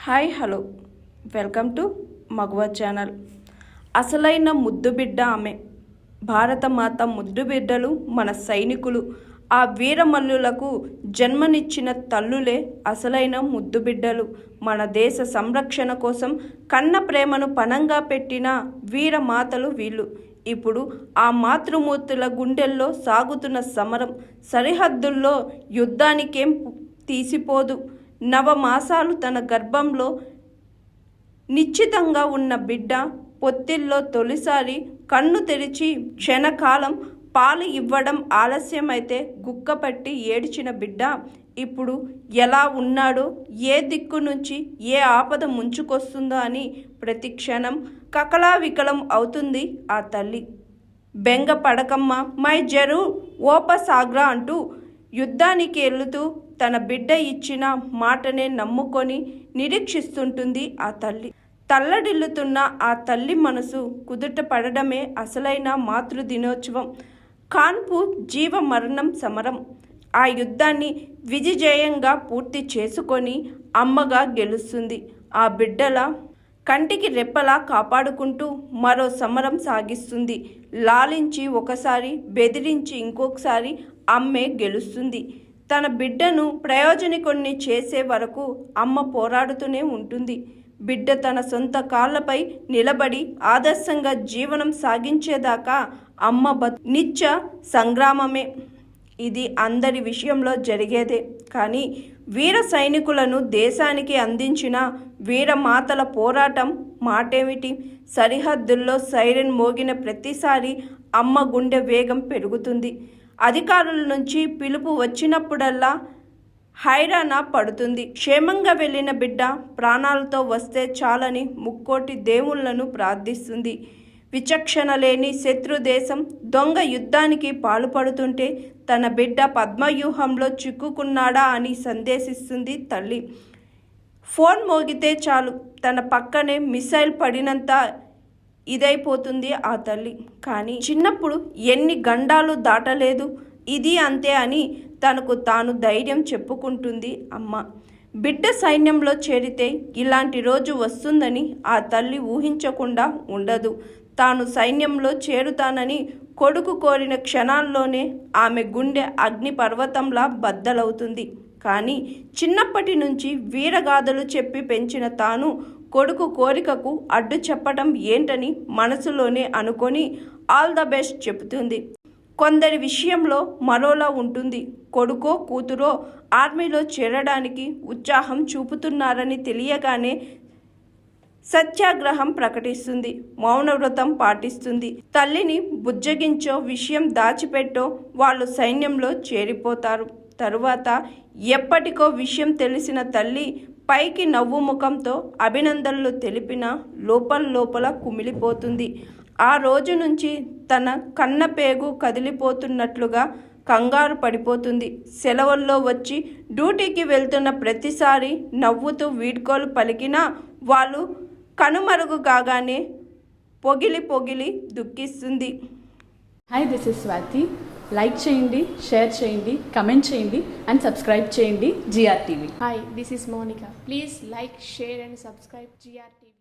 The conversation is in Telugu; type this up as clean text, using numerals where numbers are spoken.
హాయ్ హలో వెల్కమ్ టు మగవా ఛానల్. అసలైన ముద్దు బిడ్డ ఆమె. భారతమాత ముద్దు బిడ్డలు మన సైనికులు. ఆ వీరమల్లులకు జన్మనిచ్చిన తల్లులే అసలైన ముద్దు బిడ్డలు. మన దేశ సంరక్షణ కోసం కన్న ప్రేమను పణంగా పెట్టిన వీరమాతలు వీళ్ళు. ఇప్పుడు ఆ మాతృమూర్తుల గుండెల్లో సాగుతున్న సమరం సరిహద్దుల్లో యుద్ధానికేం తీసిపోదు. నవమాసాలు తన గర్భంలో నిశ్చితంగా ఉన్న బిడ్డ పొత్తిల్లో తొలిసారి కన్ను తెరిచి క్షణకాలం పాలు ఇవ్వడం ఆలస్యమైతే గుక్కపట్టి ఏడ్చిన బిడ్డ ఇప్పుడు ఎలా ఉన్నాడో, ఏ దిక్కు నుంచి ఏ ఆపద ముంచుకొస్తుందో అని ప్రతి క్షణం కకలావికలం అవుతుంది ఆ తల్లి. బెంగ పడకమ్మ, మై జరు ఓపసాగ్రా అంటూ యుద్ధానికి వెళుతూ తన బిడ్డ ఇచ్చిన మాటనే నమ్ముకొని నిరీక్షిస్తుంటుంది ఆ తల్లి. తల్లడిల్లుతున్న ఆ తల్లి మనసు కుదుట పడడమే అసలైన మాతృదినోత్సవం. కాన్పు జీవ మరణం సమరం. ఆ యుద్ధాన్ని విజయజయంగా పూర్తి చేసుకొని అమ్మగా గెలుస్తుంది. ఆ బిడ్డల కంటికి రెప్పలా కాపాడుకుంటూ మరో సమరం సాగిస్తుంది. లాలించి ఒకసారి, బెదిరించి ఇంకొకసారి అమ్మే గెలుస్తుంది. తన బిడ్డను ప్రయోజనకుణ్ణి చేసే వరకు అమ్మ పోరాడుతూనే ఉంటుంది. బిడ్డ తన సొంత కాళ్ళపై నిలబడి ఆదర్శంగా జీవనం సాగించేదాకా అమ్మ నిత్య సంగ్రామమే. ఇది అందరి విషయంలో జరిగేదే. కానీ వీర సైనికులను దేశానికి అందించిన వీరమాతల పోరాటం మాటేమిటి? సరిహద్దుల్లో సైరన్ మోగిన ప్రతిసారి అమ్మ గుండె వేగం పెరుగుతుంది. అధికారుల నుంచి పిలుపు వచ్చినప్పుడల్లా హైరాణ పడుతుంది. క్షేమంగా వెళ్ళిన బిడ్డ ప్రాణాలతో వస్తే చాలని ముక్కోటి దేవుళ్లను ప్రార్థిస్తుంది. విచక్షణ లేని శత్రు దేశం దొంగ యుద్ధానికి పాల్పడుతుంటే తన బిడ్డ పద్మవ్యూహంలో చిక్కుకున్నాడా అని సందేశిస్తుంది తల్లి. ఫోన్ మోగితే చాలు తన పక్కనే మిసైల్ పడినంత ఇదైపోతుంది ఆ తల్లి. కానీ చిన్నప్పుడు ఎన్ని గండాలు దాటలేదు, ఇది అంతే అని తనకు తాను ధైర్యం చెప్పుకుంటుంది అమ్మ. బిడ్డ సైన్యంలో చేరితే ఇలాంటి రోజు వస్తుందని ఆ తల్లి ఊహించకుండా ఉండదు. తాను సైన్యంలో చేరుతానని కొడుకు కోరిన క్షణాల్లోనే ఆమె గుండె అగ్నిపర్వతంలా బద్దలవుతుంది. కానీ చిన్నప్పటి నుంచి వీరగాథలు చెప్పి పెంచిన తాను కొడుకు కోరికకు అడ్డు చెప్పడం ఏంటని మనసులోనే అనుకొని ఆల్ ద బెస్ట్ చెబుతుంది. కొందరి విషయంలో మరోలా ఉంటుంది. కొడుకో కూతురో ఆర్మీలో చేరడానికి ఉత్సాహం చూపుతున్నారని తెలియగానే సత్యాగ్రహం ప్రకటిస్తుంది, మౌనవ్రతం పాటిస్తుంది. తల్లిని బుజ్జగించో, విషయం దాచిపెట్టో వాళ్ళు సైన్యంలో చేరిపోతారు. తరువాత ఎప్పటికో విషయం తెలిసిన తల్లి పైకి నవ్వు ముఖంతో అభినందనలు తెలిపిన లోపల కుమిలిపోతుంది. ఆ రోజు నుంచి తన కన్నపేగు కదిలిపోతున్నట్లుగా కంగారు పడిపోతుంది. సెలవుల్లో వచ్చి డ్యూటీకి వెళ్తున్న ప్రతిసారి నవ్వుతూ వీడ్కోలు పలికినా వాళ్ళు కనుమరుగు కాగానే పొగిలి దుఃఖిస్తుంది. Hi, this is Swathi. Like చేయండి, షేర్ చేయండి, కమెంట్ చేయండి అండ్ సబ్స్క్రైబ్ చేయండి GR TV. Hi, this is Monica. Please like, share and subscribe GR TV.